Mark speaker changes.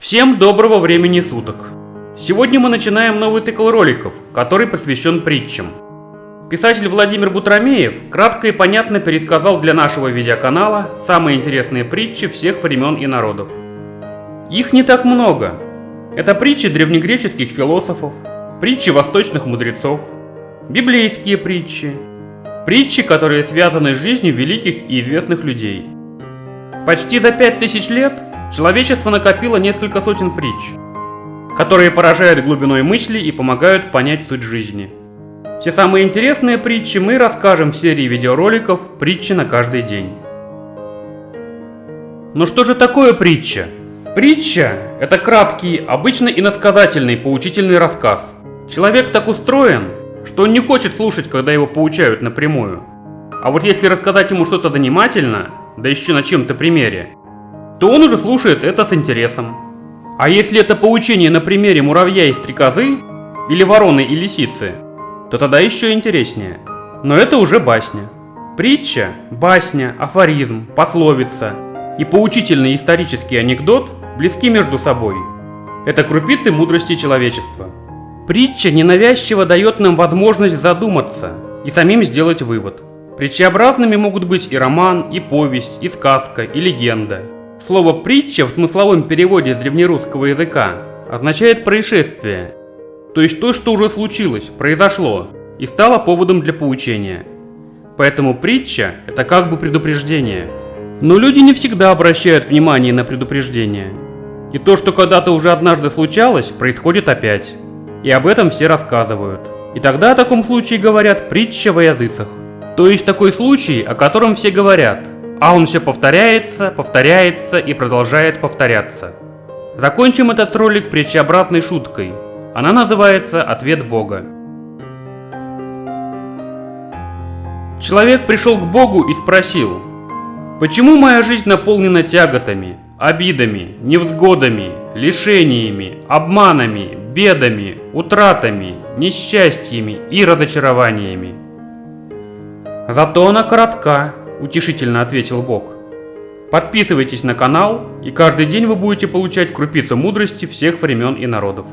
Speaker 1: Всем доброго времени суток! Сегодня мы начинаем новый цикл роликов, который посвящен притчам. Писатель Владимир Бутромеев кратко и понятно пересказал для нашего видеоканала самые интересные притчи всех времен и народов. Их не так много. Это притчи древнегреческих философов, притчи восточных мудрецов, библейские притчи, притчи, которые связаны с жизнью великих и известных людей. Почти за 5000 лет человечество накопило несколько сотен притч, которые поражают глубиной мысли и помогают понять суть жизни. Все самые интересные притчи мы расскажем в серии видеороликов «Притчи на каждый день». Но что же такое притча? Притча – это краткий, обычно иносказательный, поучительный рассказ. Человек так устроен, что он не хочет слушать, когда его поучают напрямую. А вот если рассказать ему что-то занимательно, да еще на чем-то примере, то он уже слушает это с интересом. А если это поучение на примере муравья и стрекозы, или вороны и лисицы, то тогда еще интереснее. Но это уже басня. Притча, басня, афоризм, пословица и поучительный исторический анекдот близки между собой. Это крупицы мудрости человечества. Притча ненавязчиво дает нам возможность задуматься и самим сделать вывод. Притчеобразными могут быть и роман, и повесть, и сказка, и легенда. Слово «притча» в смысловом переводе с древнерусского языка означает «происшествие», то есть то, что уже случилось, произошло и стало поводом для поучения. Поэтому притча – это как бы предупреждение. Но люди не всегда обращают внимание на предупреждение. И то, что когда-то уже однажды случалось, происходит опять. И об этом все рассказывают. И тогда о таком случае говорят «притча во языцах». То есть такой случай, о котором все говорят, а он все повторяется, повторяется и продолжает повторяться. Закончим этот ролик притчеобразной шуткой. Она называется «Ответ Бога». Человек пришел к Богу и спросил: «Почему моя жизнь наполнена тяготами, обидами, невзгодами, лишениями, обманами, бедами, утратами, несчастьями и разочарованиями?» «Зато она коротка», – утешительно ответил Бог. Подписывайтесь на канал, и каждый день вы будете получать крупицу мудрости всех времен и народов.